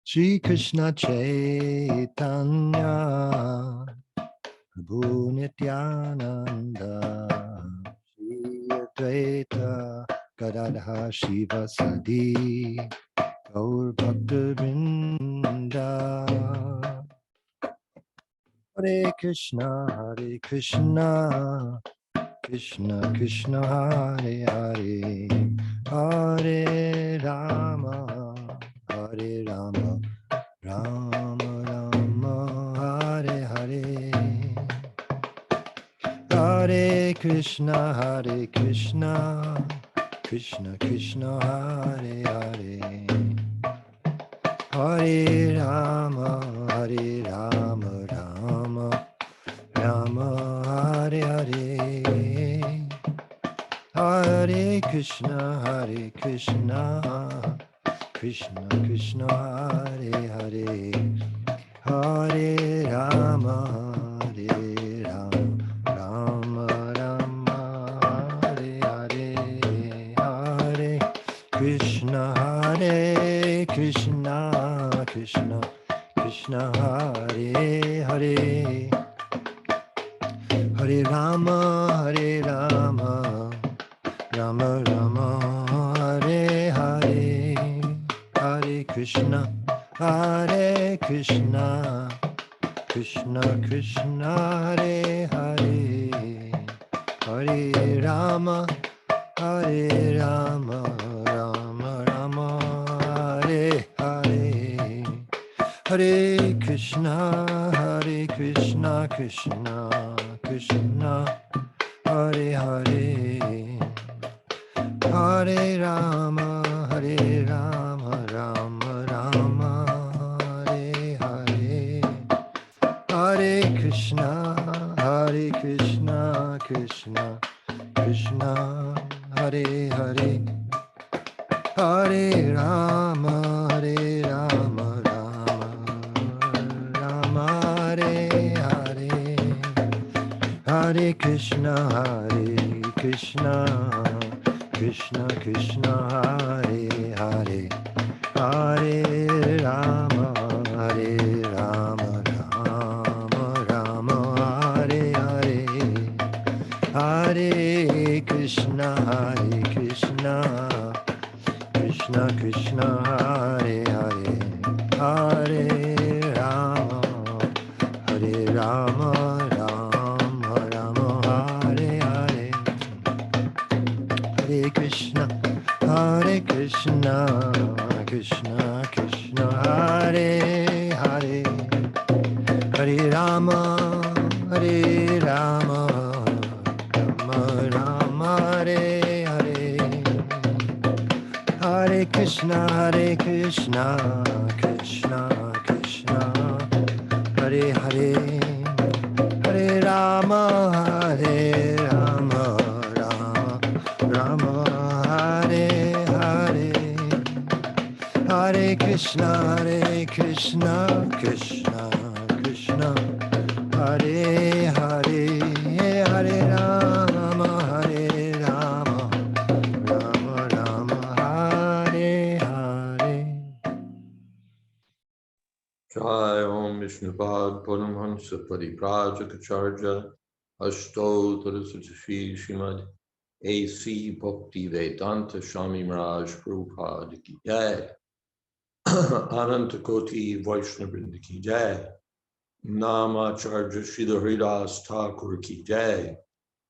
Shri Krishna Chaitanya Prabhu Nityananda Shri Advaita Gadadha Shiva Sadi Gaur Bhakta Vrinda Hare Krishna Krishna Krishna Hare Hare Hare Rama Hare Rama Rama Rama Hare Hare Hare Krishna Krishna Krishna Hare Hare Hare Rama Rama Rama Hare Hare Hare Krishna Krishna Krishna Hare Hare Hare Rama Rama Rama Hare Hare Hare Krishna Krishna Krishna Hare Hare Hare Rama Rama Rama Hare Hare Hare Krishna Krishna Krishna Hare Hare Hare Rama Rama Rama Hare Hare Hare Krishna Krishna Krishna Hare Hare Hare Rama Rama Rama Hare Hare Hare Krishna Krishna Krishna Hare Hare Hare Rama Rama Rama Hare Hare Hare Krishna Krishna Krishna Hare Hare Hare Rama Rama Rama Hare Hare Hare Krishna Krishna Krishna Hare Hare Hare Rama Rama Rama Hare Hare Hare Krishna Krishna Krishna Hare Hare Hare Rama Rama Rama Hare Hare Hare Krishna Krishna Hare Hare Hare Rama Rama Hare Hare Hare Krishna Krishna Hare Hare Hare Rama Rama Hare Hare. Jai Om Vishnupad Paramhansa Pariprajaka Ashto Tarasatashi Srimad A.C. Bhakti Vedanta Swami Maharaj Prabhupada Ki Jai Ananta Koti Vaishnavrinda Ki Jai Namacharya Sridhar Haridas Thakur Ki Jai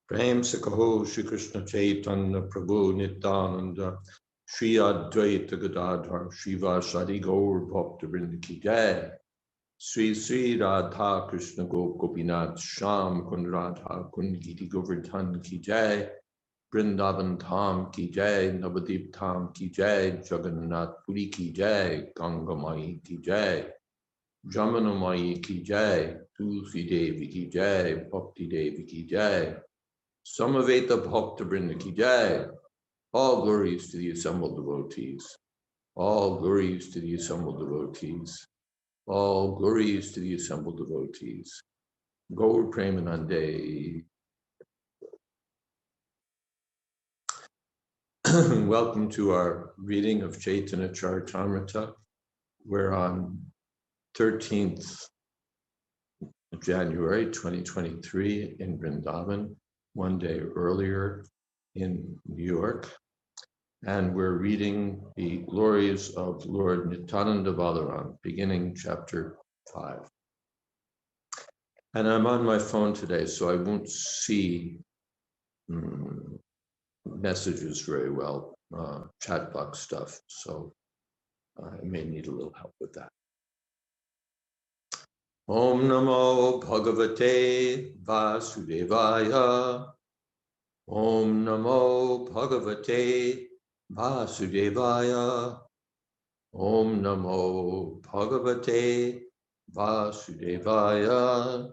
Prem Sakaho Shri Krishna Chaitanya Prabhu Nityananda Shri Advaita Gadadhar Shiva Sadi Gaur Bhakta Vrinda Ki Jai Sri Radha Krishna Gopinath Sham Kund Radha Kund Giti Govardhan Ki Jai Vrindavan Dham Ki Jai Navadip Dham Ki Jai Jagannath Puri Ki Jai Ganga Mai Ki Jai Jamana Mai Ki Jai Tulsi Devi Ki Jai Bhakti Devi Ki Jai Samaveta Bhakta Vrinda Ki Jai. All glories to the assembled devotees. All glories to the assembled devotees. All glories to the assembled devotees. Gaur Premanande. Welcome to our reading of Caitanya Caritamrita. We're on 13th of January 2023 in Vrindavan, one day earlier in New York. And we're reading the glories of Lord Nityananda Balaram, beginning chapter 5. And I'm on my phone today, so I won't see messages very well, chat box stuff. So I may need a little help with that. Om Namo Bhagavate Vasudevaya. Om Namo Bhagavate Vasudevaya. Om Namo Bhagavate Vasudevaya.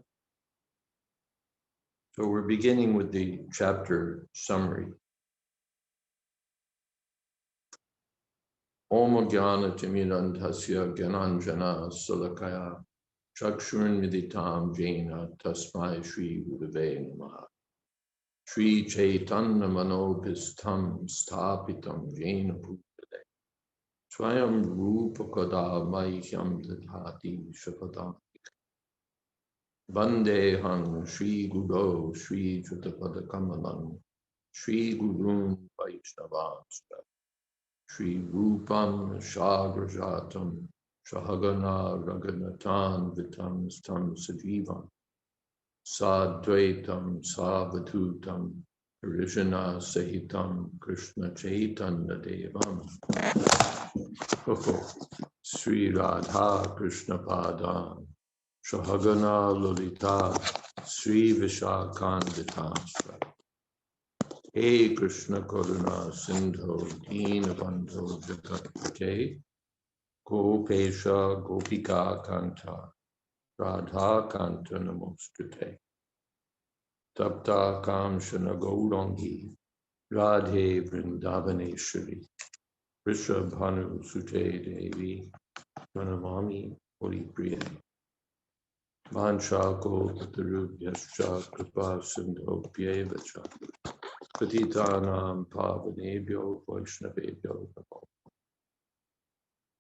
So we're beginning with the chapter summary. Om Jnana Timirandhasya Gyananjana Salakaya Chakshurun Miditam Jena Tasmai Shri Gurave Namaha. Shri Chaitanya Manobhistam Sthapitam Jena Bhutale Swayam Rupakada Mahyam Dadhati Shapadam Vandeham Shri Guru Shri Chutapada Kamalam Shri Gurun Vaishnavamstra Shri Rupam Shagrajatam Shahagana Raganatan Vitam Stam Sajivam Sadvaitam Savatutam Harijana Sahitam Krishna Chaitanya Devam Sri Radha Krishna Padam Shahagana Lolita Sri Vishakandita Hey Krishna Karuna Sindho Deenabandho Jagapate Gopesha Gopika Kanta Radha Kanta Namostate Tapta Kamshana Gaurangi Radhe Vrindavaneshwari Rishabhanu Sute Devi Pranamami Hori Priya Mancha Gopatarubhyascha Kripa Sindho Pyevacha Patitanam Pavanebhyo Vaishnavebhyo Namo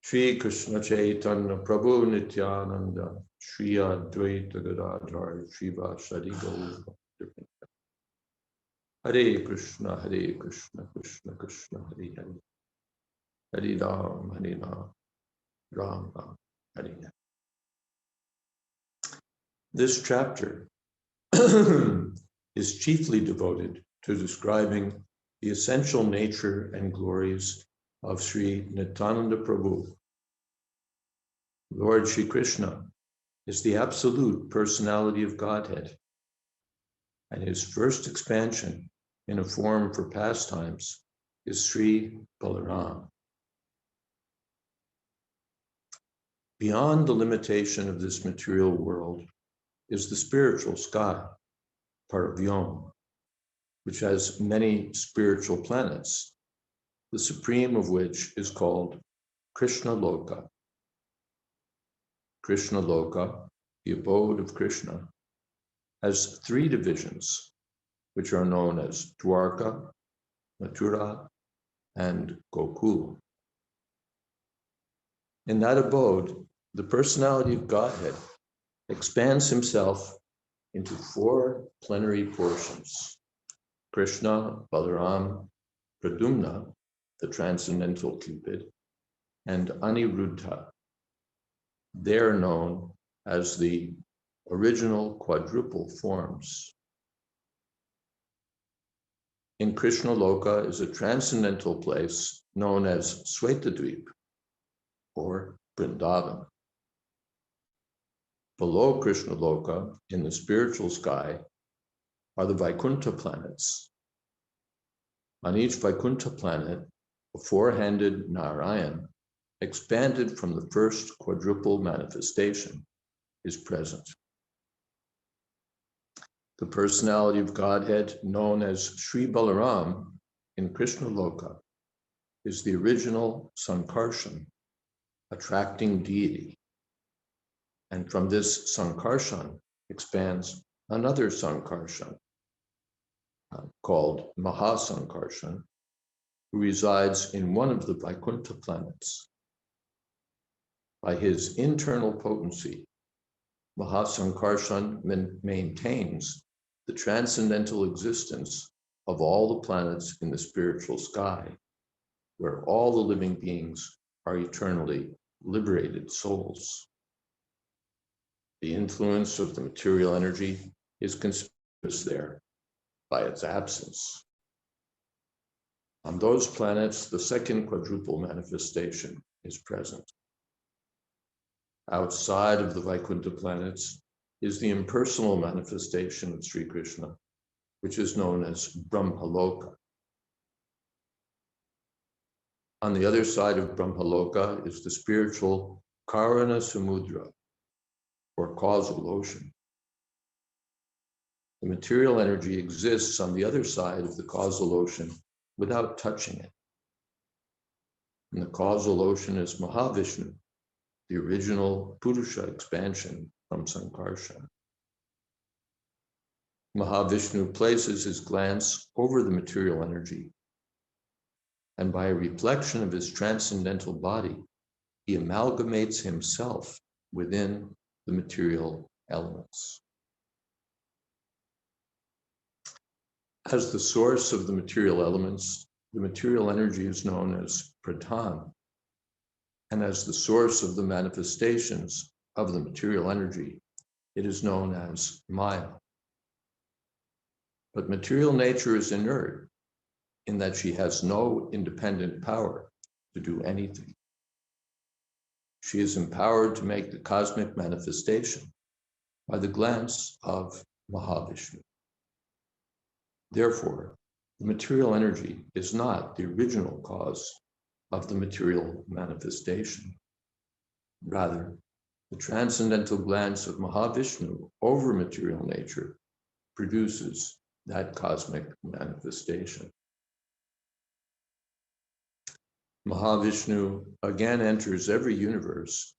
Shri Krishna Chaitanya Prabhu Nityananda Shri Advaita Gadadhar Srivasadi Gaura Hare Krishna Krishna Krishna Hare Hare Hare Ram Ram Ram Hare Hare. This chapter is chiefly devoted to describing the essential nature and glories of Sri Nityananda Prabhu. Lord Shri Krishna is the absolute personality of Godhead, and his first expansion in a form for pastimes is Sri Balaram. Beyond the limitation of this material world is the spiritual sky, Paravyom, which has many spiritual planets, the supreme of which is called Krishna Loka. Krishna Loka, the abode of Krishna, has three divisions, which are known as Dwarka, Mathura, and Gokul. In that abode, the personality of Godhead expands himself into four plenary portions: Krishna, Balaram, Pradyumna, the transcendental Cupid, and Aniruddha. They are known as the original quadruple forms. In Krishna Loka is a transcendental place known as Svetadvip, or Vrindavan. Below Krishna Loka, in the spiritual sky, are the Vaikuntha planets. On each Vaikuntha planet, a four-handed Narayan, expanded from the first quadruple manifestation, is present. The personality of Godhead, known as Sri Balaram in Krishna Loka, is the original Sankarshan, attracting deity. And from this Sankarshan expands another Sankarshan, called Mahasankarshan, who resides in one of the Vaikuntha planets. By his internal potency, Mahasankarshan maintains the transcendental existence of all the planets in the spiritual sky, where all the living beings are eternally liberated souls. The influence of the material energy is conspicuous there by its absence. On those planets, the second quadruple manifestation is present. Outside of the Vaikuntha planets is the impersonal manifestation of Sri Krishna, which is known as Brahmaloka. On the other side of Brahmaloka is the spiritual Karana Samudra, or causal ocean. The material energy exists on the other side of the causal ocean without touching it. And the causal ocean is Mahavishnu, the original Purusha expansion from Sankarshan. Mahavishnu places his glance over the material energy, and by a reflection of his transcendental body, he amalgamates himself within the material elements. As the source of the material elements, the material energy is known as pradhan, and as the source of the manifestations of the material energy, it is known as Maya. But material nature is inert in that she has no independent power to do anything. She is empowered to make the cosmic manifestation by the glance of Mahavishnu. Therefore, the material energy is not the original cause of the material manifestation. Rather, the transcendental glance of Mahavishnu over material nature produces that cosmic manifestation. Mahavishnu again enters every universe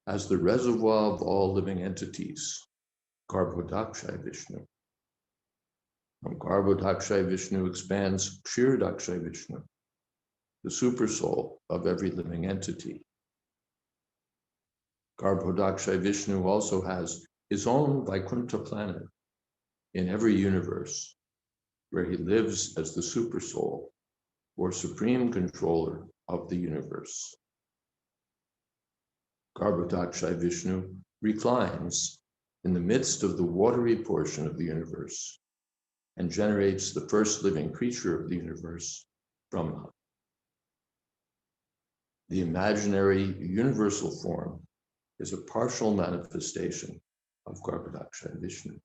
as the reservoir of all living entities, Garbhodakshay Vishnu. From Garbhodakshay Vishnu expands Kshirodakshay Vishnu, the supersoul of every living entity. Garbhodakshay Vishnu also has his own Vaikuntha planet in every universe, where he lives as the supersoul or supreme controller of the universe. Garbhodakshay Vishnu reclines in the midst of the watery portion of the universe and generates the first living creature of the universe, Brahma. The imaginary universal form is a partial manifestation of Garbhodakshay Vishnu.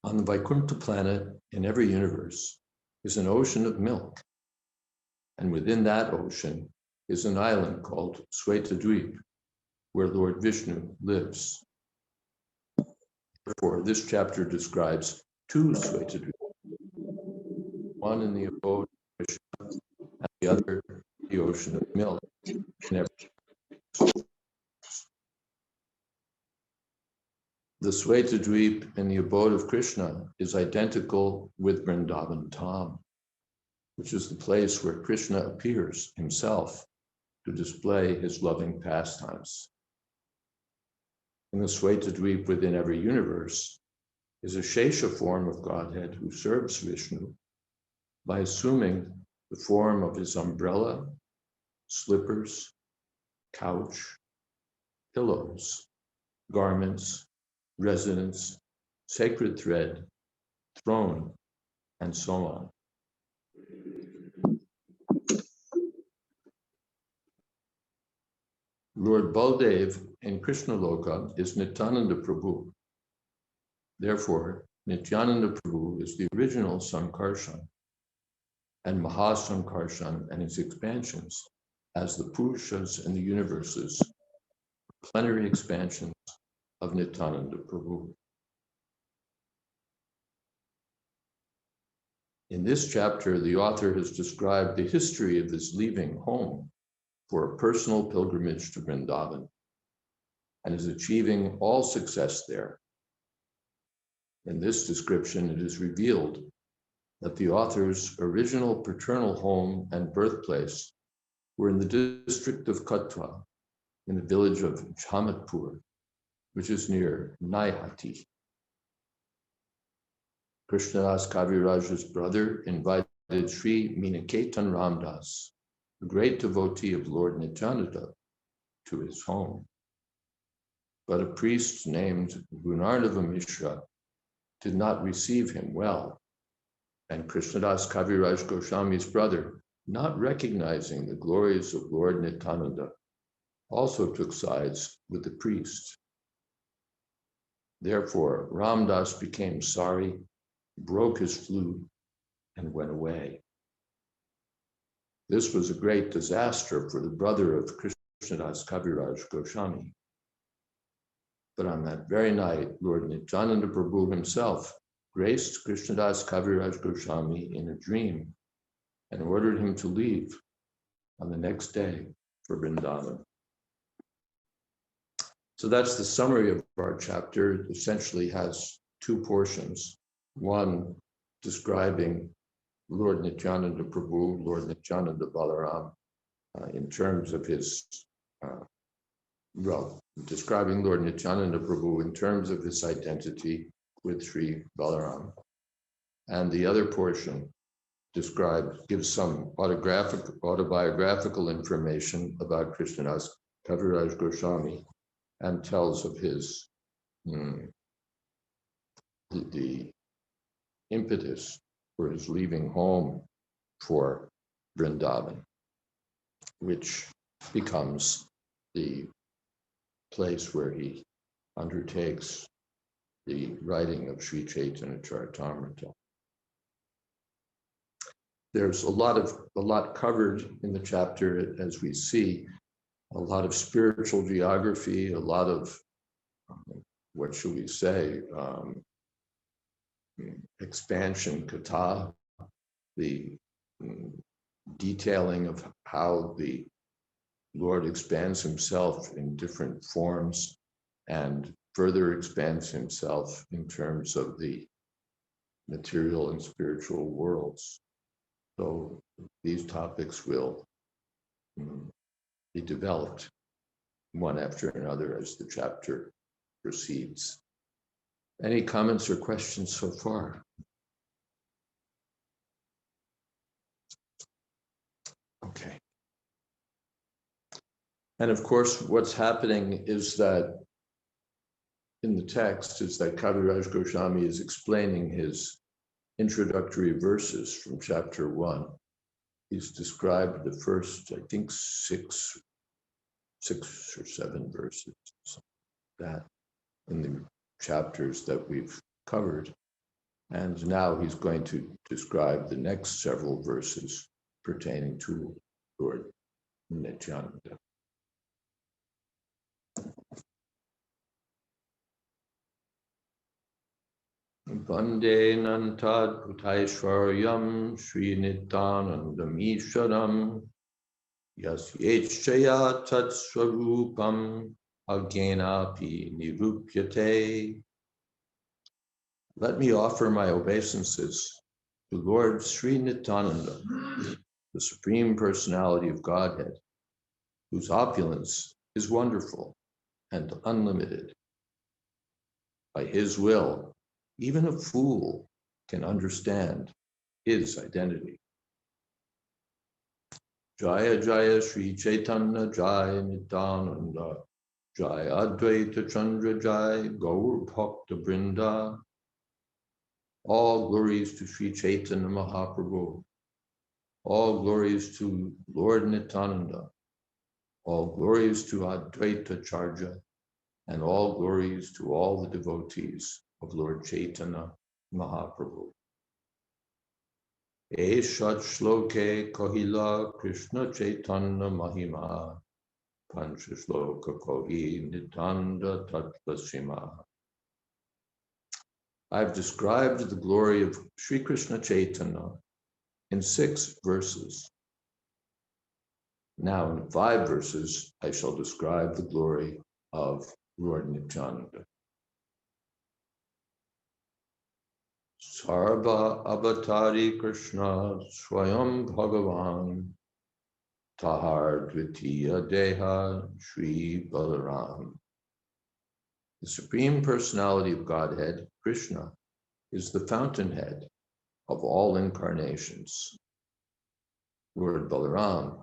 On the Vaikuntha planet, in every universe, is an ocean of milk, and within that ocean is an island called Svetadvip, where Lord Vishnu lives. Therefore, this chapter describes two Svetadvips, one in the abode of Krishna, and the other the ocean of milk. The Svetadvip in the abode of Krishna is identical with Vrindavan Dham, which is the place where Krishna appears himself to display his loving pastimes. In the Svetadvip within every universe is a Shesha form of Godhead who serves Vishnu by assuming the form of his umbrella, slippers, couch, pillows, garments, residence, sacred thread, throne, and so on. Lord Baldev in Krishna Loka is Nityananda Prabhu. Therefore, Nityananda Prabhu is the original Sankarshan, and Mahasankarshan and his expansions as the Purushas and the universes, plenary expansions of Nityananda Prabhu. In this chapter, the author has described the history of his leaving home for a personal pilgrimage to Vrindavan and is achieving all success there. In this description, it is revealed that the author's original paternal home and birthplace were in the district of Katwa, in the village of Jhamatpur, which is near Naihati. Krishnadas Kaviraj's brother invited Sri Miniketan Ramdas, a great devotee of Lord Nityananda, to his home. But a priest named Gunarnava Mishra did not receive him well, and Krishnadas Kaviraj Goswami's brother, not recognizing the glories of Lord Nityananda, also took sides with the priest. Therefore, Ramdas became sorry, broke his flute, and went away. This was a great disaster for the brother of Krishnadas Kaviraj Goswami. But on that very night, Lord Nityananda Prabhu himself graced Krishnadas Kaviraj Goswami in a dream and ordered him to leave on the next day for Vrindavan. So that's the summary of our chapter. It essentially has two portions. One describing Lord Nityananda Prabhu, Lord Nityananda Balaram, in terms of his, describing Lord Nityananda Prabhu in terms of his identity with Sri Balaram. And the other portion gives some autobiographical information about Krishnadas Kaviraj Goswami and tells of his the impetus for his leaving home for Vrindavan, which becomes the place where he undertakes the writing of Sri Caitanya Caritamrita. There's a lot covered in the chapter, as we see, a lot of spiritual geography, a lot of, what should we say, expansion kata, the detailing of how the Lord expands himself in different forms and further expands himself in terms of the material and spiritual worlds. So these topics will be developed one after another as the chapter proceeds. Any comments or questions so far? Okay. And of course, what's happening is that in the text is that Kaviraj Goswami is explaining his introductory verses from chapter 1. He's described the first, I think, six or seven verses, that in the chapters that we've covered. And now he's going to describe the next several verses pertaining to Lord Nityananda. Vande Nantad Bhutaishwaryam Sri Nityanandamishwaram Yasyechaya Tat Swarupam Agyenapi Nirupyate. Let me offer my obeisances to Lord Sri Nityananda, the Supreme Personality of Godhead, whose opulence is wonderful and unlimited. By his will, even a fool can understand his identity. Jaya Jaya Sri Chaitanya Jaya Nityananda Jayadvaita Chandra Jaya Gaur Bhakta Brinda. All glories to Sri Chaitanya Mahaprabhu. All glories to Lord Nityananda. All glories to Advaita Charja. And all glories to all the devotees of Lord Chaitanya Mahaprabhu. Eshat shloke kohila Krishna Chaitanya Mahima Pancha shloka kohi Nitanda Tatvasima. I've described the glory of Sri Krishna Chaitanya in 6 verses. Now in 5 verses, I shall describe the glory of Lord Nityananda. Sarva Avatari Krishna Swayam Bhagavan Tahar Dvitiya Deha Shri Balaram. The Supreme Personality of Godhead, Krishna, is the fountainhead of all incarnations. Lord Balaram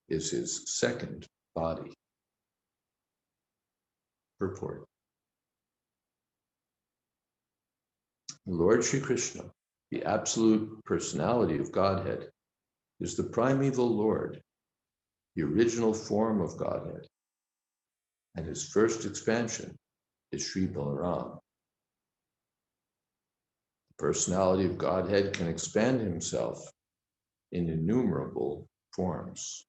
is his second body. Purport. Lord Shri Krishna, the absolute personality of Godhead, is the primeval Lord, the original form of Godhead, and his first expansion is Sri Balaram. The personality of Godhead can expand himself in innumerable forms.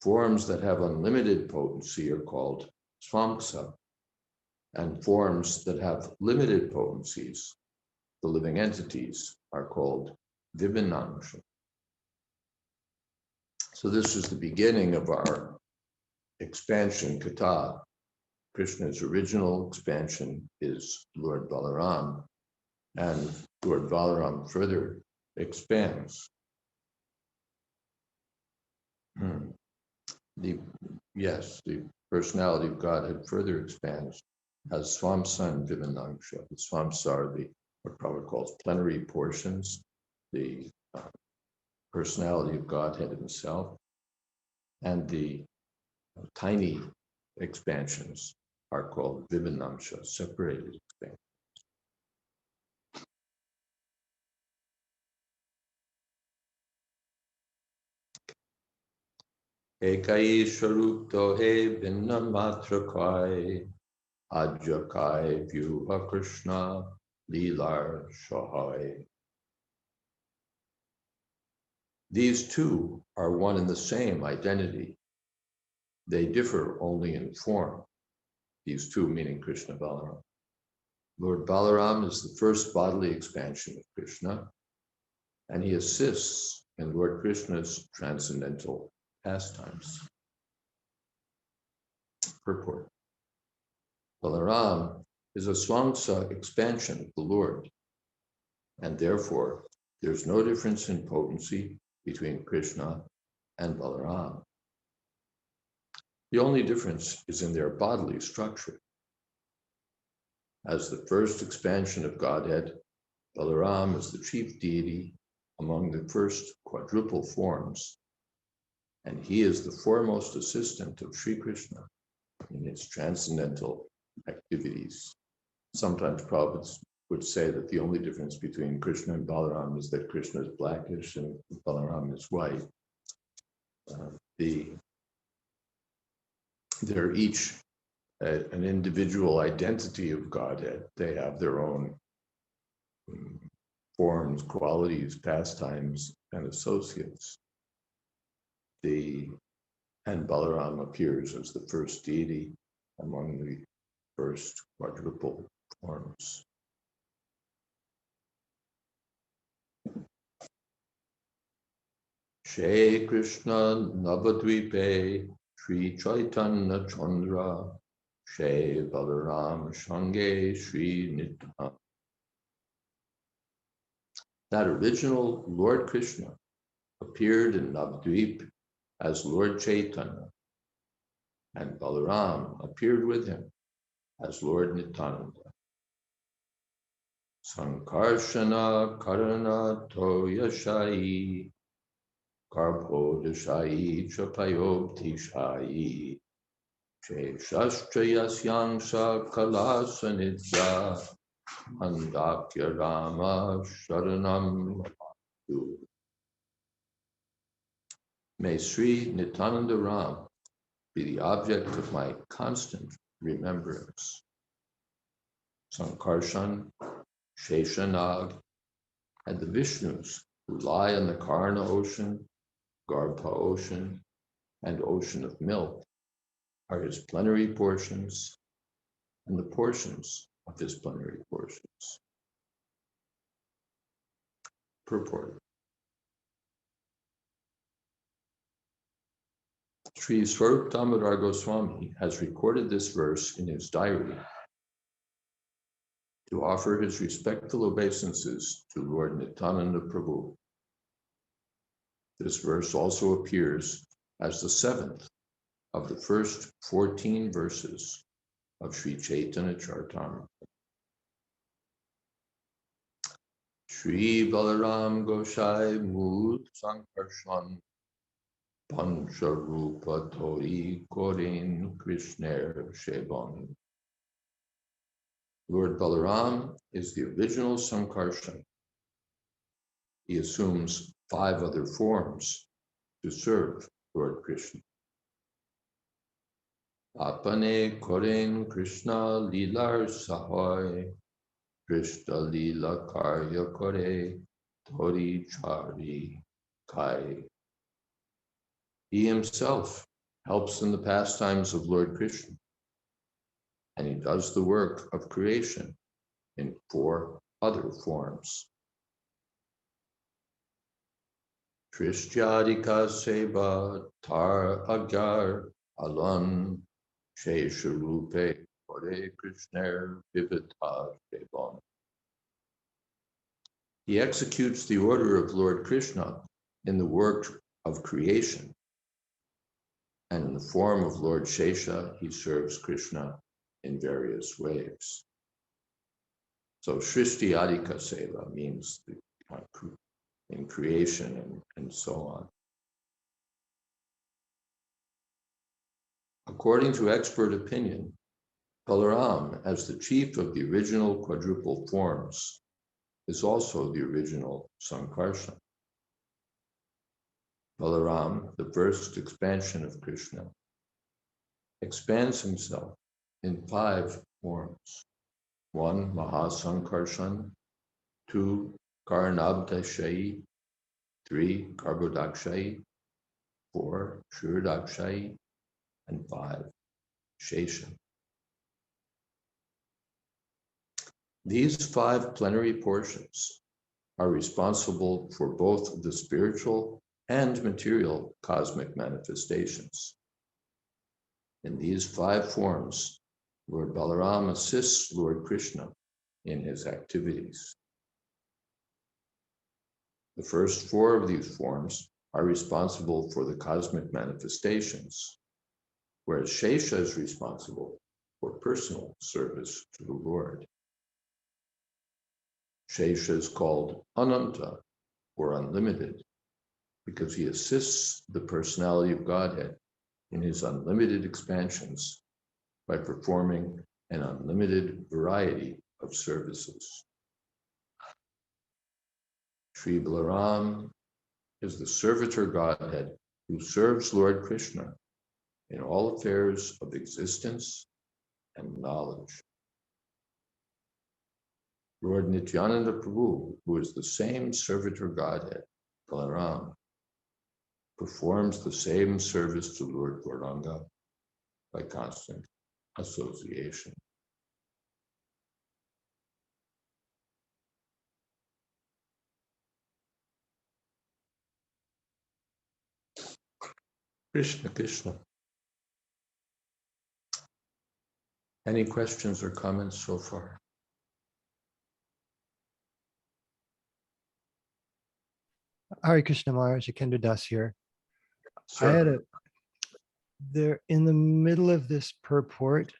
Forms that have unlimited potency are called swamsa, and forms that have limited potencies, the living entities, are called vibhinangsha. So this is the beginning of our expansion kata. Krishna's original expansion is Lord Balaram, and Lord Balaram further expands. The personality of Godhead further expands as Swamsa and Vibhinangsha. The Swamsa are what Prabhupada calls plenary portions, the personality of Godhead himself, and the tiny expansions are called Vibhinangsha, separated expansions. Ekai Sharup Dohe Vinna Matrakai Ajakai Vyuha Krishna Lilar Shahai. These two are one and the same identity. They differ only in form. These two meaning Krishna Balaram. Lord Balaram is the first bodily expansion of Krishna, and he assists in Lord Krishna's transcendental pastimes. Purport. Balaram is a swamsa expansion of the Lord, and therefore there's no difference in potency between Krishna and Balaram. The only difference is in their bodily structure. As the first expansion of Godhead, Balaram is the chief deity among the first quadruple forms, and he is the foremost assistant of Sri Krishna in his transcendental activities. Sometimes Prabhupada would say that the only difference between Krishna and Balaram is that Krishna is blackish and Balaram is white. They're each an individual identity of Godhead. They have their own forms, qualities, pastimes, and associates. And Balaram appears as the first deity among the first quadruple forms. Shri Krishna Navadvipe Sri Chaitanya Chandra Shri Balaram Shange Sri Nitya. That original Lord Krishna appeared in Navadvip as Lord Chaitanya, and Balaram appeared with him as Lord Nityananda. Sankarshana Karana Toyashai Karpo Dashai Chapayobtishai Shastra Kalasanitya Mandakya Rama Sharanam. May Sri Nityananda Ram be the object of my constant remembrance. Sankarshan, Sheshanag, and the Vishnus who lie in the Karna ocean, Garbha ocean, and ocean of milk are his plenary portions and the portions of his plenary portions. Purport. Sri Swarup Damodar Goswami has recorded this verse in his diary. to offer his respectful obeisances to Lord Nityananda Prabhu. This verse also appears as the 7th of the first 14 verses of Sri Chaitanya Charitamrita. Shri Balaram Goshai Mood Sankarshan Pancharupa Tori Korin Krishner Shevan. Lord Balaram is the original Sankarshan. He assumes 5 other forms to serve Lord Krishna. Apane Koren Krishna Lilar Sahoy Krishna Lila Karya Kore Tori Chari Kai. He himself helps in the pastimes of Lord Krishna, and he does the work of creation in 4 other forms. Trishyadika Seva Tar Agyar Alan Shesharupe Kore Krishner Vivita Devan. He executes the order of Lord Krishna in the work of creation, and in the form of Lord Shesha, he serves Krishna in various ways. So Srishti Adhika Seva means in creation and so on. According to expert opinion, Balaram, as the chief of the original quadruple forms, is also the original Sankarshan. Balaram, the first expansion of Krishna, expands himself in 5 forms. 1, Mahasankarshan, 2, Karnabdashayi, 3, Garbhodakshayi, 4, Shurudakshayi, and 5, Shesha. These 5 plenary portions are responsible for both the spiritual and material cosmic manifestations. In these 5 forms, Lord Balaram assists Lord Krishna in his activities. The first 4 of these forms are responsible for the cosmic manifestations, whereas Shesha is responsible for personal service to the Lord. Shesha is called Ananta, or unlimited, because he assists the personality of Godhead in his unlimited expansions by performing an unlimited variety of services. Sri Balaram is the servitor Godhead who serves Lord Krishna in all affairs of existence and knowledge. Lord Nityananda Prabhu, who is the same servitor Godhead, Balaram, performs the same service to Lord Gauranga by constant association. Krishna Krishna. Any questions or comments so far? Hare Krishna Maharaj, Akendra Das here. Sure. I had there in the middle of this purport,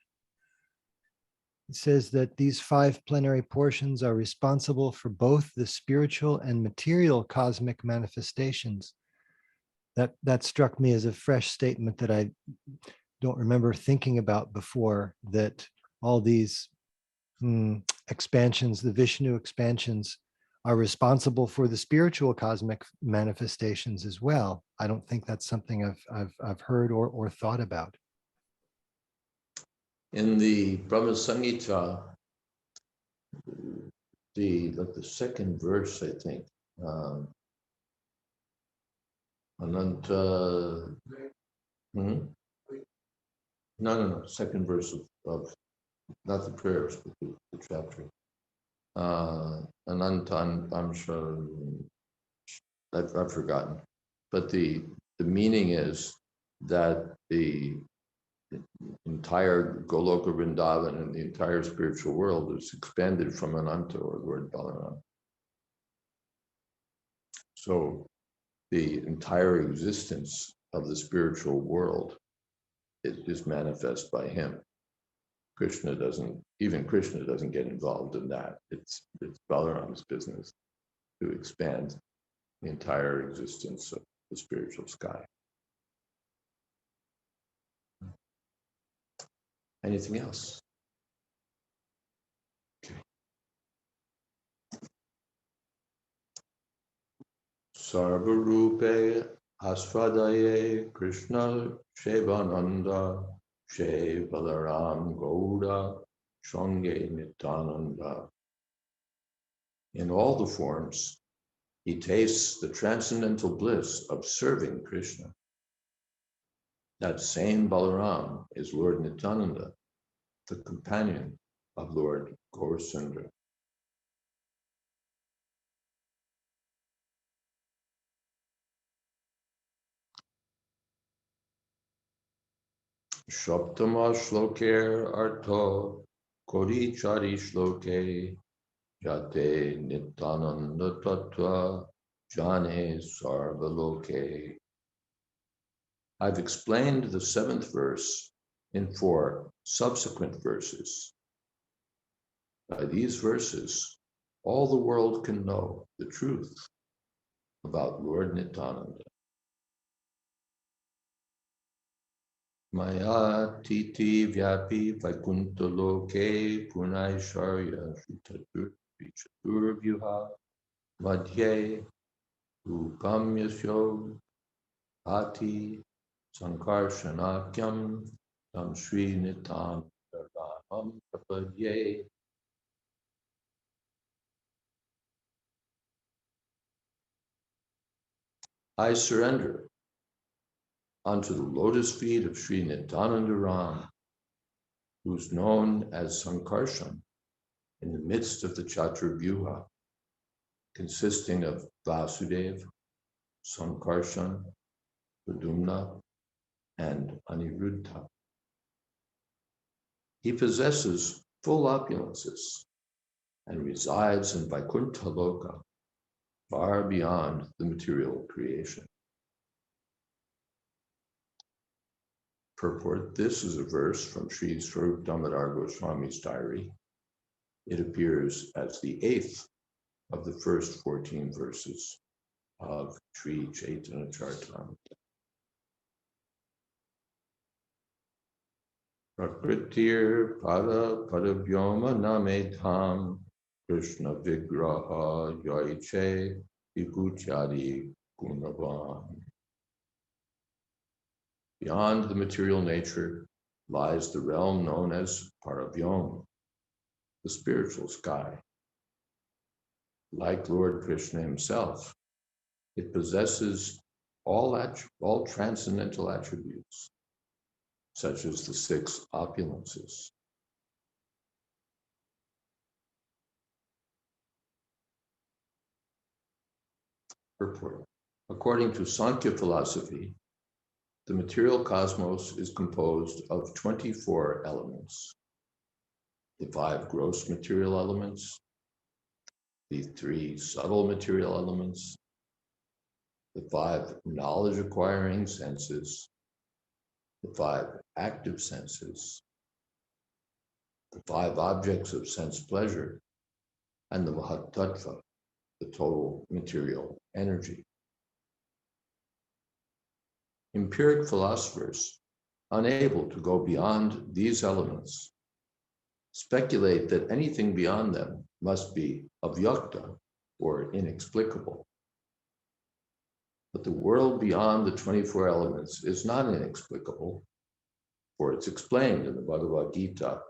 it says that these 5 plenary portions are responsible for both the spiritual and material cosmic manifestations. That struck me as a fresh statement that I don't remember thinking about before, that all these expansions, the Vishnu expansions, are responsible for the spiritual cosmic manifestations as well. I don't think that's something I've heard or thought about. In the Brahma Samhita, the 2nd verse, I think, Ananta. No, 2nd verse of not the prayers, but the chapter. Anantan, I'm sure, I've forgotten. But the meaning is that the the entire Goloka Vrindavan and the entire spiritual world is expanded from Ananta, or Lord Balaram. So the entire existence of the spiritual world is manifest by him. Krishna doesn't get involved in that. It's Balaram's business to expand the entire existence of the spiritual sky. Anything else? Okay. Sarvarupe Asvadaye Krishna Shevananda She Balaram Gouda Shonge Nityananda. In all the forms, he tastes the transcendental bliss of serving Krishna. That same Balaram is Lord Nityananda, the companion of Lord Gaurasundara. Shoptama Shloker Arto Kodi Chari Shloke Jate Nityananda Tattva Jane Sarvaloke. I've explained the 7th verse in 4 subsequent verses. By these verses, all the world can know the truth about Lord Nityananda. Maya titi vyapi vaikunta loke punaisharya shutatur vyuha madhye rupam yasyo ati sankarshanakyam tam shri nitam dharamam prapadye. I surrender onto the lotus feet of Sri Nityananda Ram, who's known as Sankarshan in the midst of the Chaturvyuha, consisting of Vasudev, Sankarshan, Padumna, and Aniruddha. He possesses full opulences and resides in Vaikuntha Loka, far beyond the material creation. Purport: this is a verse from Sri Swarup Damodar Goswami's diary. It appears as the 8th of the first 14 verses of Sri Chaitanya Charitamrita. Prakritir pada padabhyoma namedham Krishna vigraha yaiche vibhutyadi gunavan. Beyond the material nature lies the realm known as Paravyom, the spiritual sky. Like Lord Krishna himself, it possesses all transcendental attributes, such as the 6 opulences. Purport: according to Sankhya philosophy, the material cosmos is composed of 24 elements: the 5 gross material elements, the 3 subtle material elements, the 5 knowledge-acquiring senses, the 5 active senses, the 5 objects of sense pleasure, and the Mahatattva, the total material energy. Empiric philosophers, unable to go beyond these elements, speculate that anything beyond them must be avyakta, or inexplicable. But the world beyond the 24 elements is not inexplicable, for it's explained in the Bhagavad Gita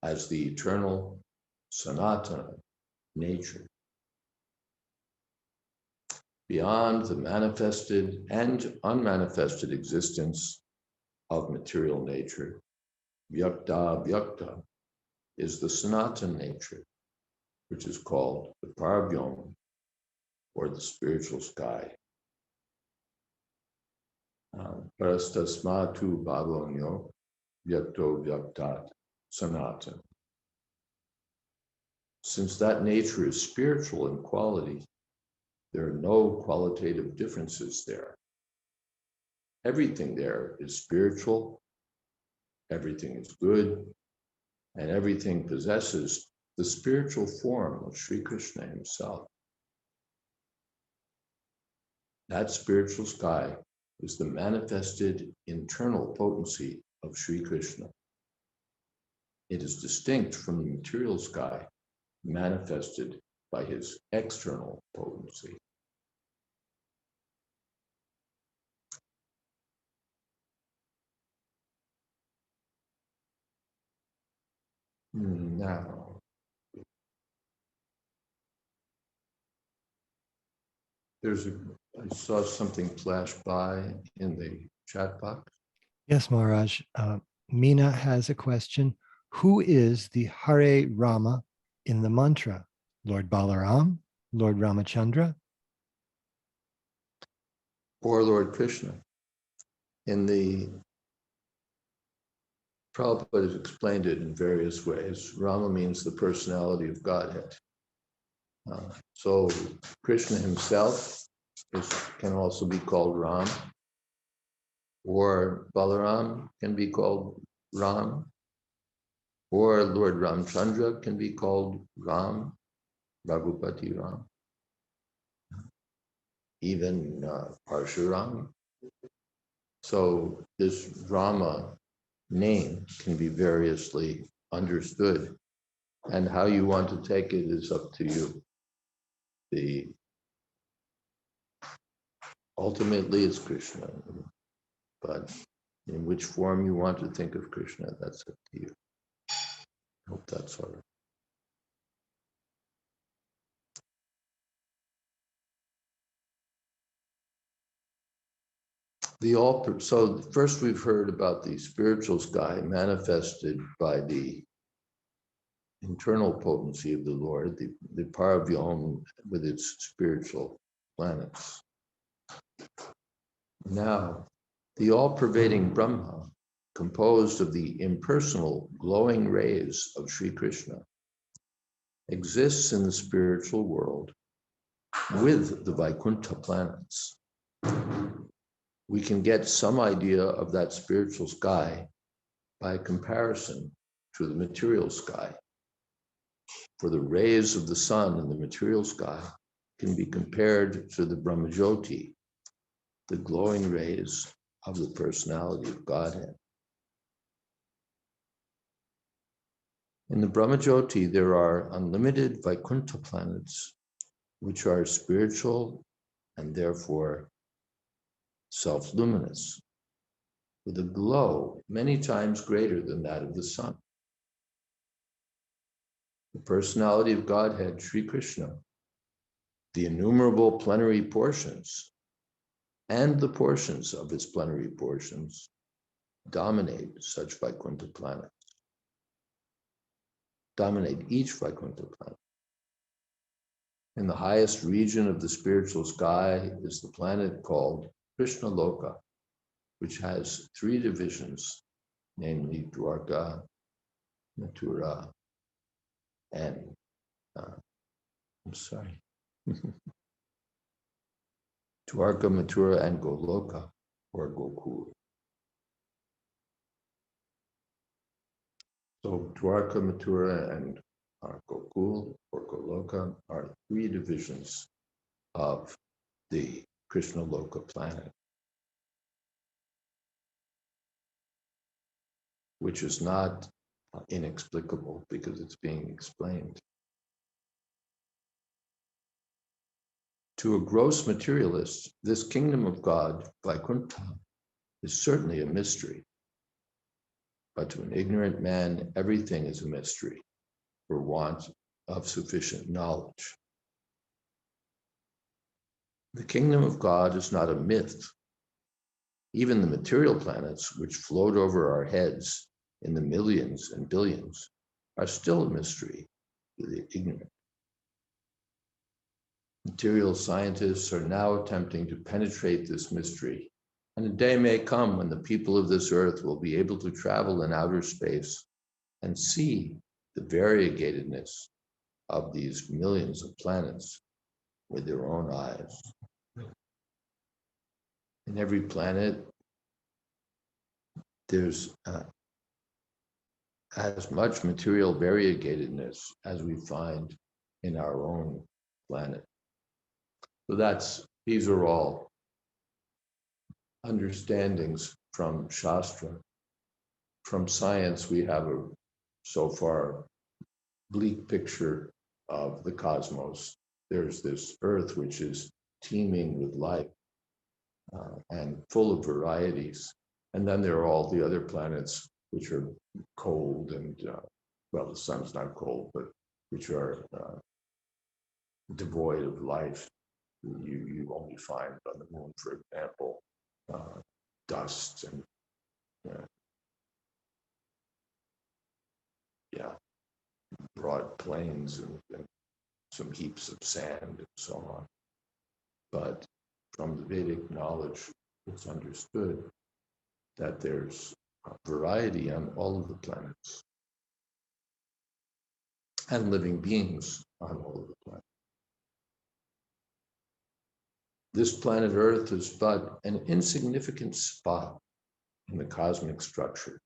as the eternal sanatana nature. Beyond the manifested and unmanifested existence of material nature, vyakta vyakta is the sanatana nature, which is called the Paravyom, or the spiritual sky. Parastasmatu bhavonyo Vyakto Vyaktat Sanatan. Since that nature is spiritual in quality, there are no qualitative differences there. Everything there is spiritual, everything is good, and everything possesses the spiritual form of Sri Krishna himself. That spiritual sky is the manifested internal potency of Sri Krishna. It is distinct from the material sky manifested by his external potency. Now, I saw something flash by in the chat box. Yes, Maharaj. Meena has a question. Who is the Hare Rama in the mantra? Lord Balaram, Lord Ramachandra? Or Lord Krishna. In the Prabhupada has explained it in various ways. Rama means the personality of Godhead. So Krishna himself can also be called Ram, or Balaram can be called Ram, or Lord Ramchandra can be called Ram, Raghupati Ram, even Parshuram. So this Rama name can be variously understood, and how you want to take it is up to you. Ultimately it's Krishna, but in which form you want to think of Krishna, that's up to you. I hope that's all right. So first we've heard about the spiritual sky manifested by the internal potency of the Lord, the Paravyom with its spiritual planets. Now, the all-pervading Brahma, composed of the impersonal glowing rays of Sri Krishna, exists in the spiritual world with the Vaikuntha planets. We can get some idea of that spiritual sky by comparison to the material sky. For the rays of the sun in the material sky can be compared to the Brahmajyoti, the glowing rays of the personality of Godhead. In the Brahmajyoti, there are unlimited Vaikuntha planets, which are spiritual and therefore self-luminous, with a glow many times greater than that of the sun. The personality of Godhead, Sri Krishna, the innumerable plenary portions, and the portions of its plenary portions dominate such Vaikuntha planets, dominate each Vaikuntha planet. In the highest region of the spiritual sky is the planet called Krishna Loka, which has 3 divisions, namely Dwarka, Mathura, and Dwarka, Mathura, and Goloka, or Gokul. So Dwarka, Mathura, and Gokul, or Goloka, are 3 divisions of the Krishna Loka planet, which is not inexplicable because it's being explained. To a gross materialist, this kingdom of God, Vaikuntha, is certainly a mystery. But to an ignorant man, everything is a mystery for want of sufficient knowledge. The kingdom of God is not a myth. Even the material planets, which float over our heads in the millions and billions, are still a mystery to the ignorant. Material scientists are now attempting to penetrate this mystery And a day may come when the people of this earth will be able to travel in outer space and see the variegatedness of these millions of planets with their own eyes. In every planet, there's as much material variegatedness as we find in our own planet. So these are all understandings from Shastra. From science, we have a so far bleak picture of the cosmos. There's this earth which is teeming with life and full of varieties. And then there are all the other planets which are cold and, well, the sun's not cold, but which are devoid of life. You only find on the moon, for example, dust and broad plains and some heaps of sand and so on. But from the Vedic knowledge, it's understood that there's variety on all of the planets and living beings on all of the planets. This planet Earth is but an insignificant spot in the cosmic structure.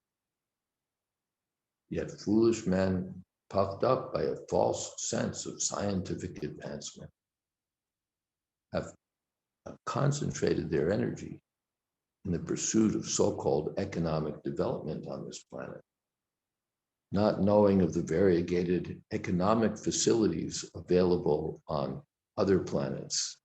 Yet foolish men, puffed up by a false sense of scientific advancement, have concentrated their energy in the pursuit of so-called economic development on this planet, not knowing of the variegated economic facilities available on other planets.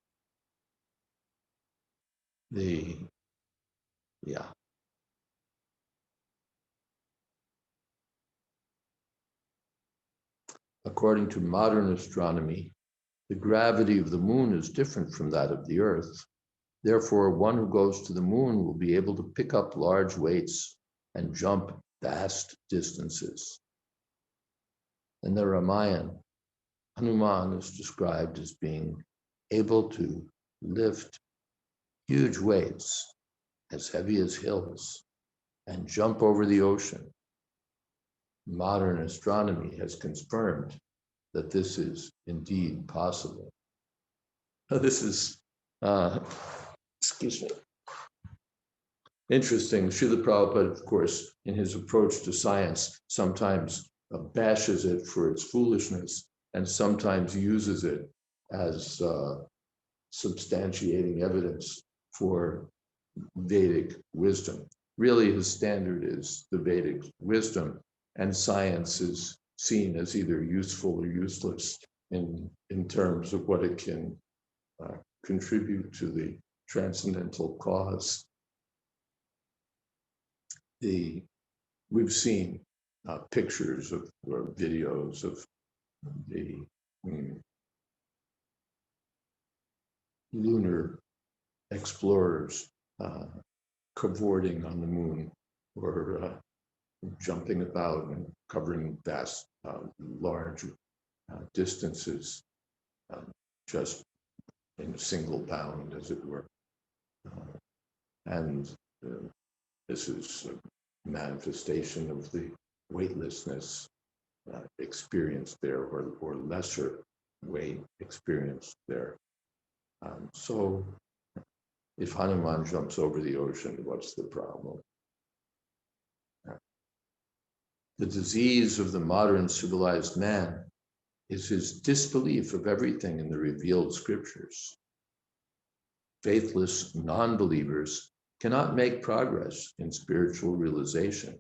According to modern astronomy, the gravity of the moon is different from that of the Earth. Therefore, one who goes to the moon will be able to pick up large weights and jump vast distances. In the Ramayana, Hanuman is described as being able to lift huge weights as heavy as hills and jump over the ocean. Modern astronomy has confirmed that this is indeed possible. Now, this is, excuse me, interesting. Srila Prabhupada, of course, in his approach to science, sometimes bashes it for its foolishness and sometimes uses it as substantiating evidence for Vedic wisdom. Really, his standard is the Vedic wisdom, and science is seen as either useful or useless in terms of what it can contribute to the transcendental cause. We've seen pictures of or videos of the lunar explorers cavorting on the moon or jumping about and covering vast, large distances just in a single bound, as it were. And this is a manifestation of the weightlessness experienced there, or lesser weight experienced there. So if Hanuman jumps over the ocean, what's the problem? The disease of the modern civilized man is his disbelief of everything in the revealed scriptures. Faithless non-believers cannot make progress in spiritual realization,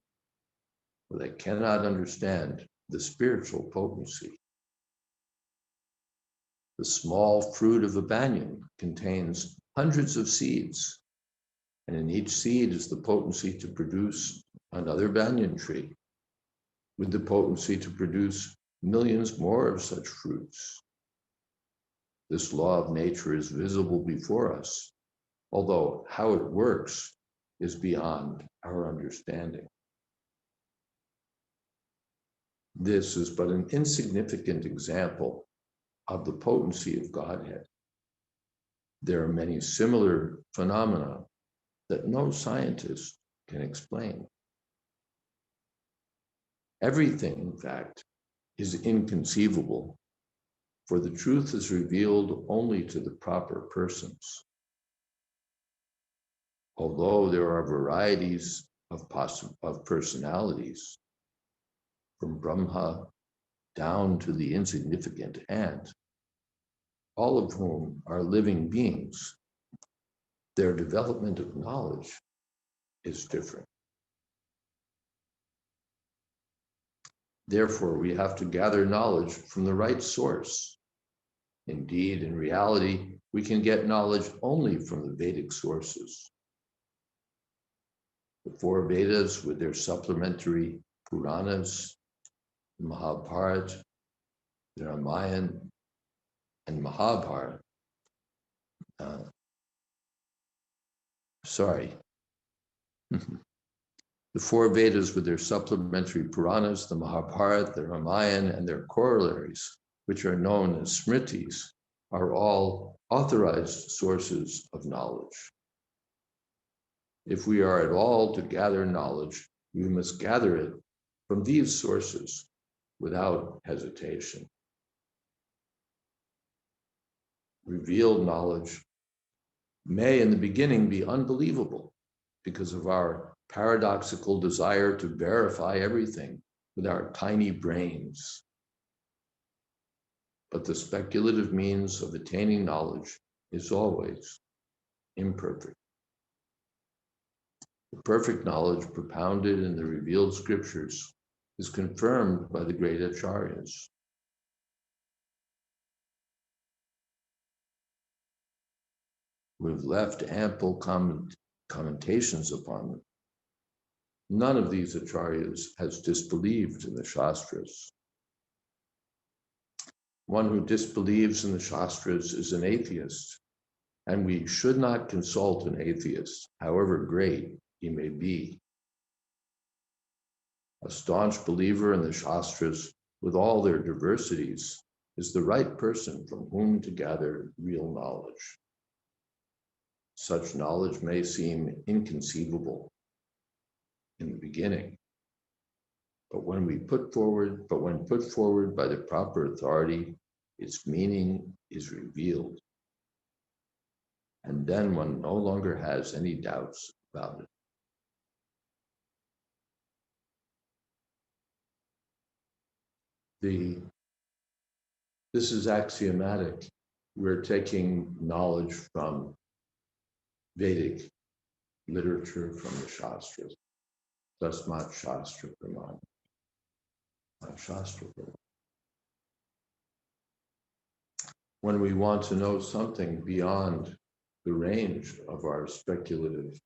for they cannot understand the spiritual potency. The small fruit of a banyan contains hundreds of seeds, and in each seed is the potency to produce another banyan tree, with the potency to produce millions more of such fruits. This law of nature is visible before us, although how it works is beyond our understanding. This is but an insignificant example of the potency of Godhead. There are many similar phenomena that no scientist can explain. Everything, in fact, is inconceivable, for the truth is revealed only to the proper persons. Although there are varieties of personalities, from Brahma down to the insignificant ant, all of whom are living beings, their development of knowledge is different. Therefore, we have to gather knowledge from the right source. Indeed, in reality, we can get knowledge only from the Vedic sources. The four Vedas with their supplementary Puranas, Mahabharata, the Ramayana, and Mahabharata. The four Vedas with their supplementary Puranas, the Mahabharata, the Ramayana, and their corollaries, which are known as Smritis, are all authorized sources of knowledge. If we are at all to gather knowledge, we must gather it from these sources without hesitation. Revealed knowledge may in the beginning be unbelievable because of our paradoxical desire to verify everything with our tiny brains. But the speculative means of attaining knowledge is always imperfect. The perfect knowledge propounded in the revealed scriptures is confirmed by the great acharyas. We've left ample commentations upon them. None of these acharyas has disbelieved in the Shastras. One who disbelieves in the Shastras is an atheist, and we should not consult an atheist, however great he may be. A staunch believer in the Shastras, with all their diversities, is the right person from whom to gather real knowledge. Such knowledge may seem inconceivable in the beginning, but when put forward by the proper authority, its meaning is revealed. And then one no longer has any doubts about it. This is axiomatic. We're taking knowledge from Vedic literature, from the Shastras. Tasmat Shastra Praman. Shastra Praman. When we want to know something beyond the range of our speculative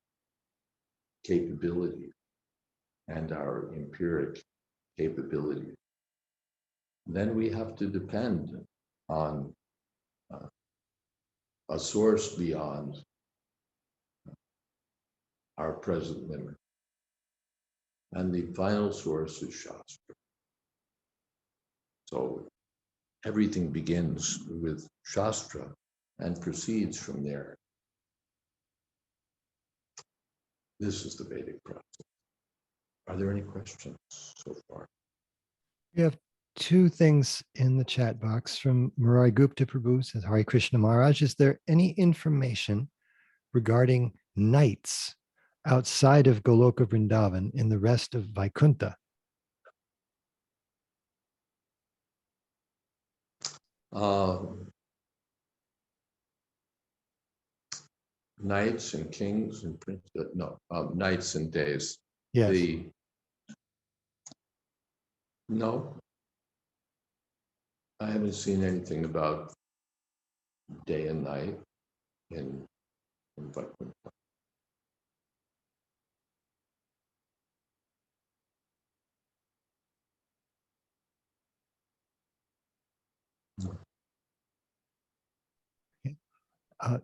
capability and our empiric capability, then we have to depend on a source beyond our present limit. And the final source is Shastra. So everything begins with Shastra and proceeds from there. This is the Vedic process. Are there any questions so far? We have two things in the chat box from Murai Gupta Prabhu, says, Hare Krishna Maharaj, is there any information regarding nights outside of Goloka Vrindavan in the rest of Vaikuntha? Knights and kings and princes, nights and days. Yes. No, I haven't seen anything about day and night in Vaikuntha.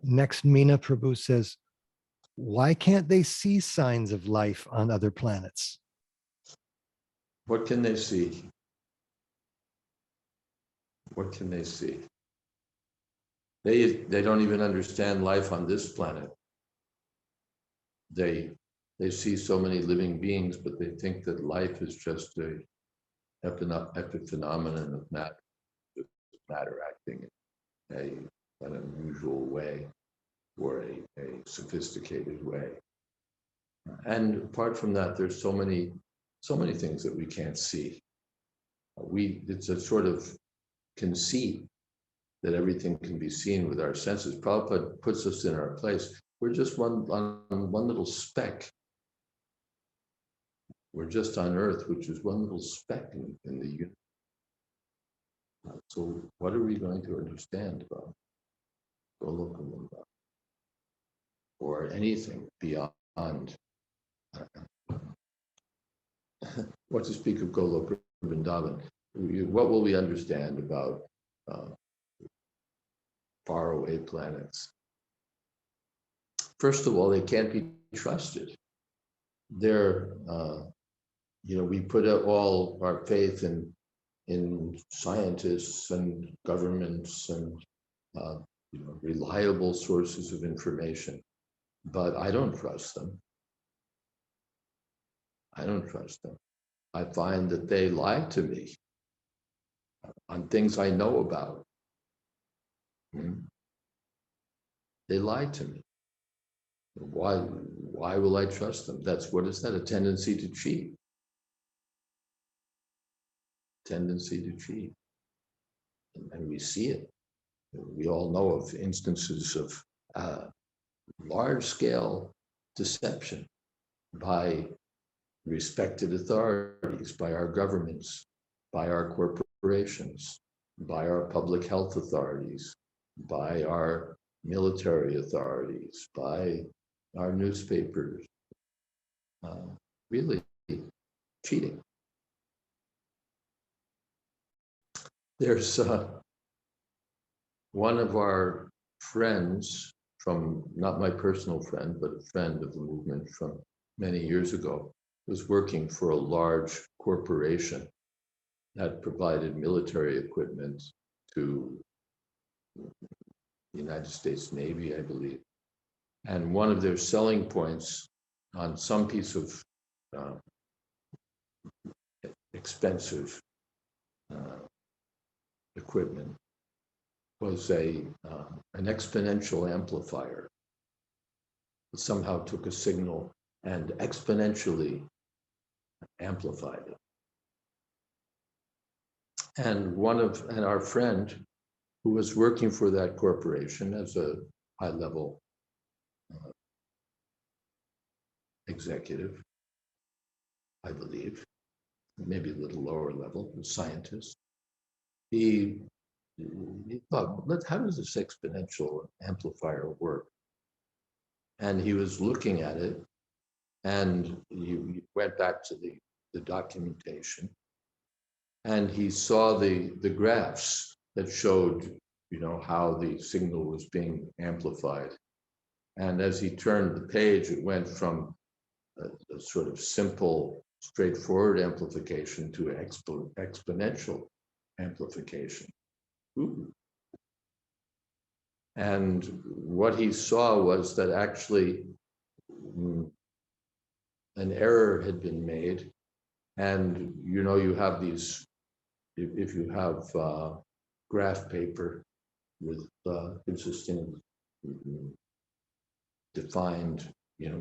Next, Meena Prabhu says, why can't they see signs of life on other planets? What can they see? What can they see? They don't even understand life on this planet. they see so many living beings, but they think that life is just a epiphenomenon of matter acting in an unusual way or a sophisticated way. And apart from that, there's so many things that we can't see. It's a sort of conceit that everything can be seen with our senses. Prabhupada puts us in our place. We're just one little speck. We're just on Earth, which is one little speck in the universe. So what are we going to understand about Goloka or anything beyond? What to speak of Goloka Vrindavan? What will we understand about faraway planets? First of all, they can't be trusted. They're, we put all our faith in scientists and governments and reliable sources of information, but I don't trust them. I don't trust them. I find that they lie to me on things I know about. They lie to me. Why will I trust them? What is that? A tendency to cheat. Tendency to cheat. And we see it. We all know of instances of large-scale deception by respected authorities, by our governments, by our corporations, by our public health authorities, by our military authorities, by our newspapers, really cheating. There's one of our friends from, not my personal friend, but a friend of the movement from many years ago, was working for a large corporation that provided military equipment to the United States Navy, I believe. And one of their selling points on some piece of expensive equipment was an exponential amplifier. It somehow took a signal and exponentially amplified it. And our friend who was working for that corporation as a high-level executive, I believe, maybe a little lower level, a scientist, he thought, how does this exponential amplifier work? And he was looking at it, and he went back to the documentation, and he saw the graphs that showed, how the signal was being amplified. And as he turned the page, it went from a sort of simple, straightforward amplification to exponential amplification. Ooh. And what he saw was that actually an error had been made. And, you have these, if you have graph paper with consisting of defined,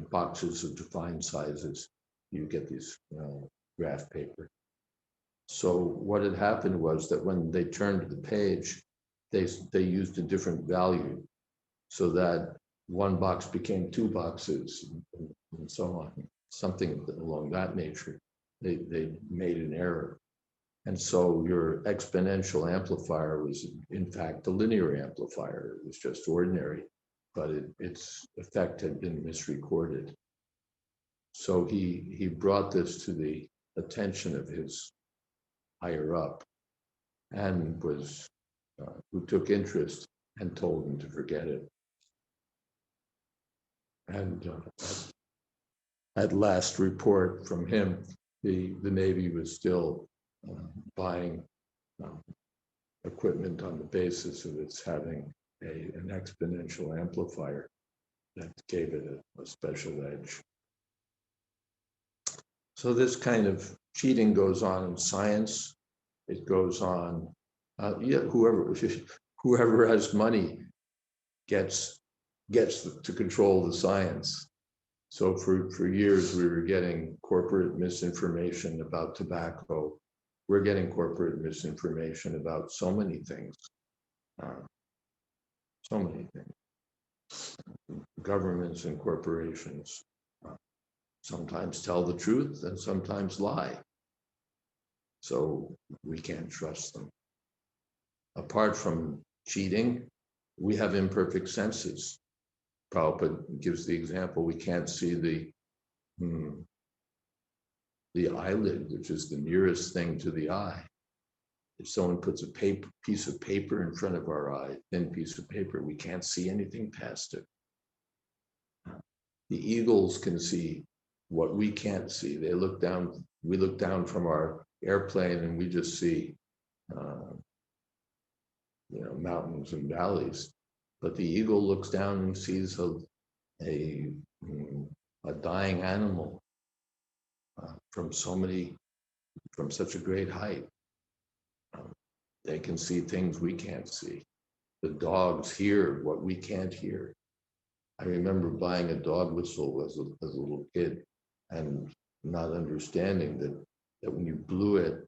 boxes of defined sizes, you get these graph paper. So what had happened was that when they turned the page, they used a different value, so that one box became two boxes and so on, something along that nature. They made an error. And so your exponential amplifier was in fact a linear amplifier. It was just ordinary, but its effect had been misrecorded. So he brought this to the attention of his higher up, and who took interest and told him to forget it. And at last report from him, the Navy was still buying equipment on the basis of its having an exponential amplifier that gave it a special edge. So this kind of cheating goes on in science. It goes on, whoever has money gets to control the science. So for years, we were getting corporate misinformation about tobacco. We're getting corporate misinformation about so many things. So many things. Governments and corporations sometimes tell the truth and sometimes lie. So we can't trust them. Apart from cheating, we have imperfect senses. Prabhupada gives the example, we can't see the eyelid, which is the nearest thing to the eye. If someone puts a piece of paper in front of our eye, thin piece of paper, we can't see anything past it. The eagles can see what we can't see. They look down, we look down from our airplane and we just see mountains and valleys. But the eagle looks down and sees a dying animal from such a great height. They can see things we can't see. The dogs hear what we can't hear. I remember buying a dog whistle as a little kid and not understanding that when you blew it,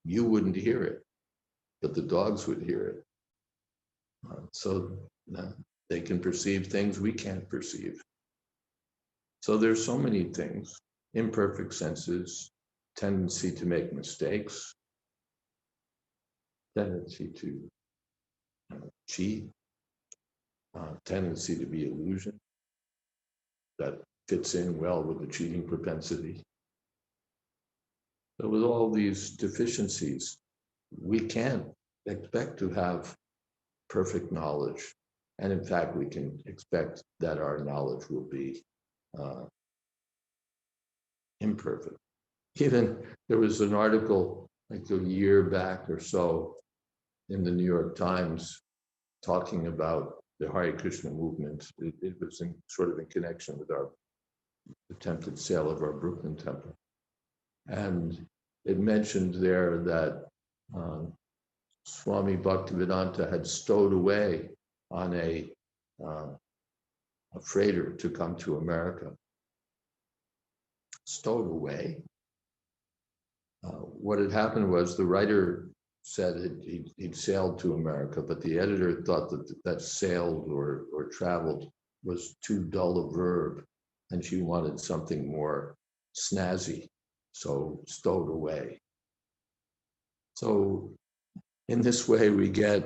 you wouldn't hear it, but the dogs would hear it. So they can perceive things we can't perceive. So there's so many things, imperfect senses, tendency to make mistakes, tendency to cheat, tendency to be illusion that fits in well with the cheating propensity. So with all these deficiencies, we can't expect to have perfect knowledge. And in fact, we can expect that our knowledge will be imperfect. Even there was an article like a year back or so in the New York Times talking about the Hare Krishna movement. It was sort of in connection with our attempted sale of our Brooklyn temple. And it mentioned there that Swami Bhaktivedanta had stowed away on a freighter to come to America. Stowed away. What had happened was the writer said he'd sailed to America, but the editor thought that sailed or traveled was too dull a verb, and she wanted something more snazzy, so stowed away. So in this way, we get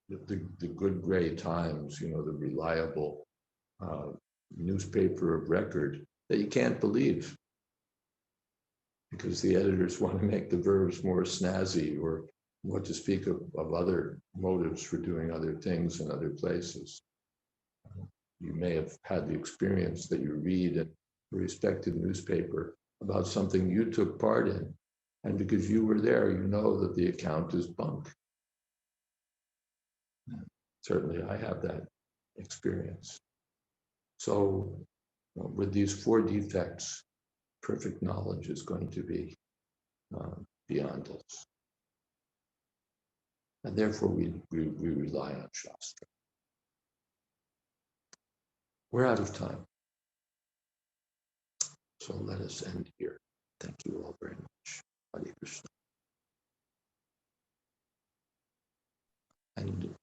the good gray Times, the reliable newspaper of record that you can't believe, because the editors want to make the verbs more snazzy, or what to speak of other motives for doing other things in other places. You may have had the experience that you read a respected newspaper about something you took part in, and because you were there, you know that the account is bunk. Certainly, I have that experience. So with these 4 defects, perfect knowledge is going to be beyond us. And therefore, we rely on Shastra. We're out of time. So let us end here. Thank you all very much. Hare Krishna. And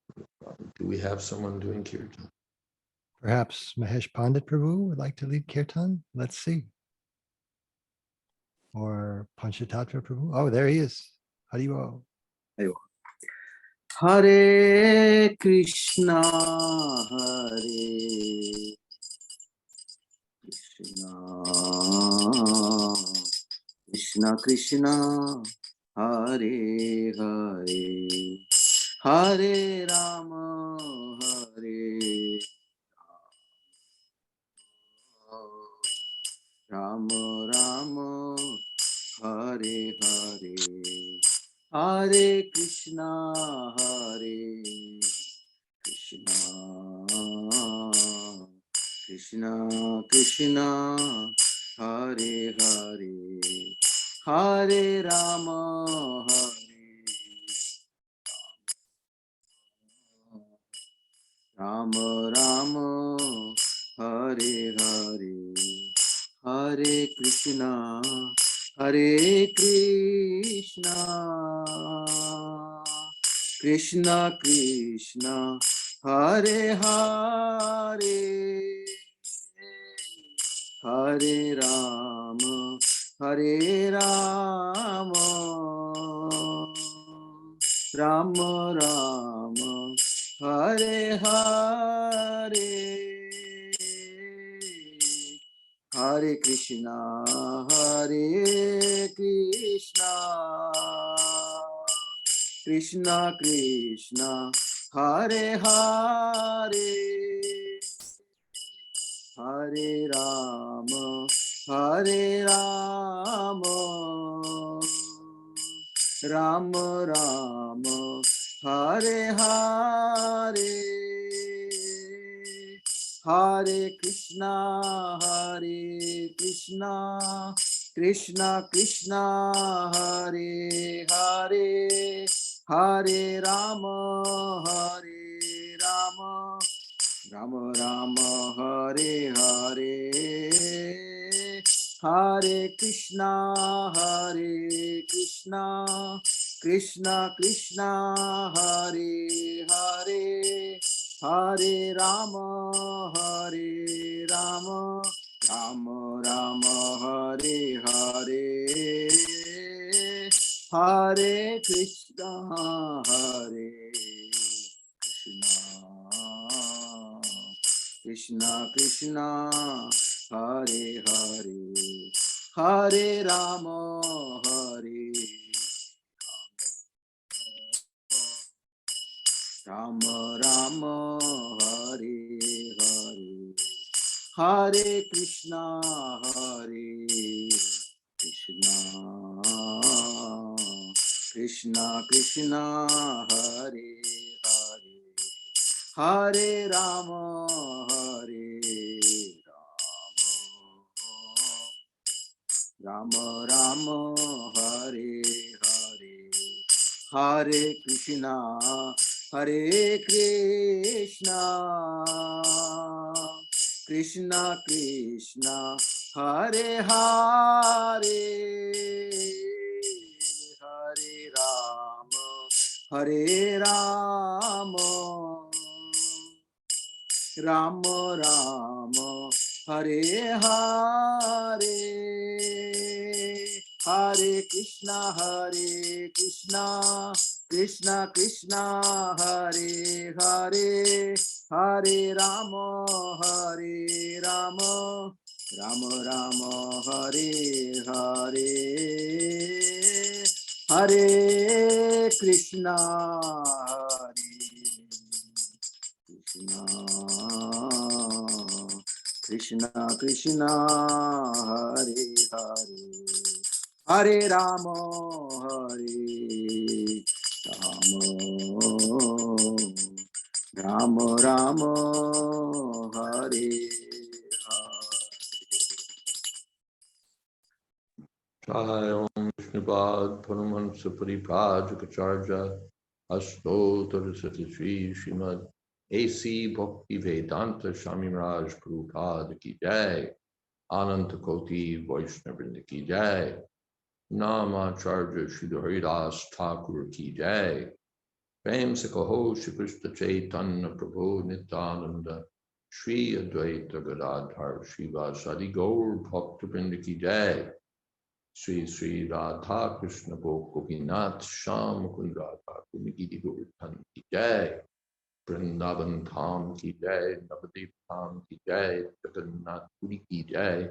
do we have someone doing kirtan? Perhaps Mahesh Pandit Prabhu would like to lead kirtan? Let's see. Or Panchatattva Prabhu. Oh, there he is. Haribo. Hare Krishna, Krishna Krishna, Hare Hare, Hare Rama, Hare Rama, Rama, Hare Hare, Hare Krishna, Krishna Krishna Krishna Hare Hare Hare Rama Rama Rama Hare Hare Hare Krishna Krishna Krishna Hare Hare Hare Rama Rama Rama Hare Hare Hare Krishna Krishna Krishna Hare Hare Hare Rama Rama Rama Hare Hare Hare Krishna Krishna Krishna Hare Hare Hare Rama Rama Rama Hare Hare Hare Krishna Krishna Krishna Hare Hare Hare Rama Rama Rama Hare Hare Hare Krishna Krishna Krishna Hare Hare Hare Rama Rama Rama Hare Hare Hare Krishna Krishna Krishna Hare Hare Hare Rama Rama Rama Hare Hare Hare Krishna Krishna Krishna Hare Hare Hare Rama Rama Rama Hare Hare Hare Krishna Krishna Krishna Hare Hare Hare Rama Rama Rama Hare Hare Hare Krishna Krishna Krishna Hare Hare Hare Rama Rama Rama Hare Jai Om Vishnupad Paramahansa Paripajikacharya Ashtotar Satisri Srimad A.C. Bhakti Vedanta Swami Raj Prabhupada Ki Jai Ananta Koti Vaishnavrinda Ki Jai Namacharya Shri Haridas Thakur Ki Jai Prem Se Kaho Shri Krishna Chaitanya Prabhu Nityananda Shri Advaita Gadadhar Srivasadi Gaur Bhaktivinoda Ki Jai Sri Sri Radha Krishna Gopinath Sham Mukund Radha Kumigiri Guruthan Ki Jai Vrindavan Dham Ki Jai Navadip Dham Ki Jai Jagannath Puri Ki Jai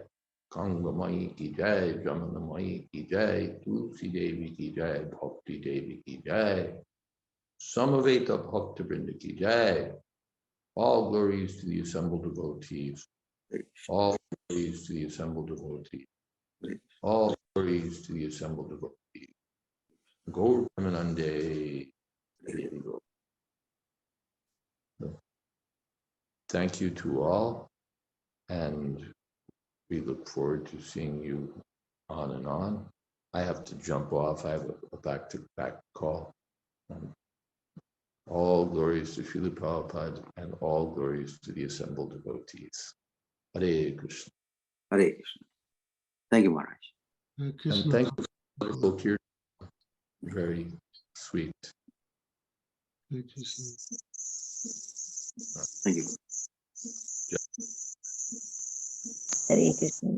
Kangamai Ki Jai Jamanamai Ki Jai Tulsi Devi Ki Jai Bhakti Devi Ki Jai Samaveta Bhakti Vrinda Ki Jai. All glories to the assembled devotees. All glories to the assembled devotees. All glories to the assembled devotees. Gaur Premanande. Thank you to all. And we look forward to seeing you on and on. I have to jump off. I have a back-to-back call. All glories to Srila Prabhupada and all glories to the assembled devotees. Hare Krishna. Hare Krishna. Thank you, Maharaj. And thank you for the wonderful kirtan. Very sweet. Thank you. Hare Krishna.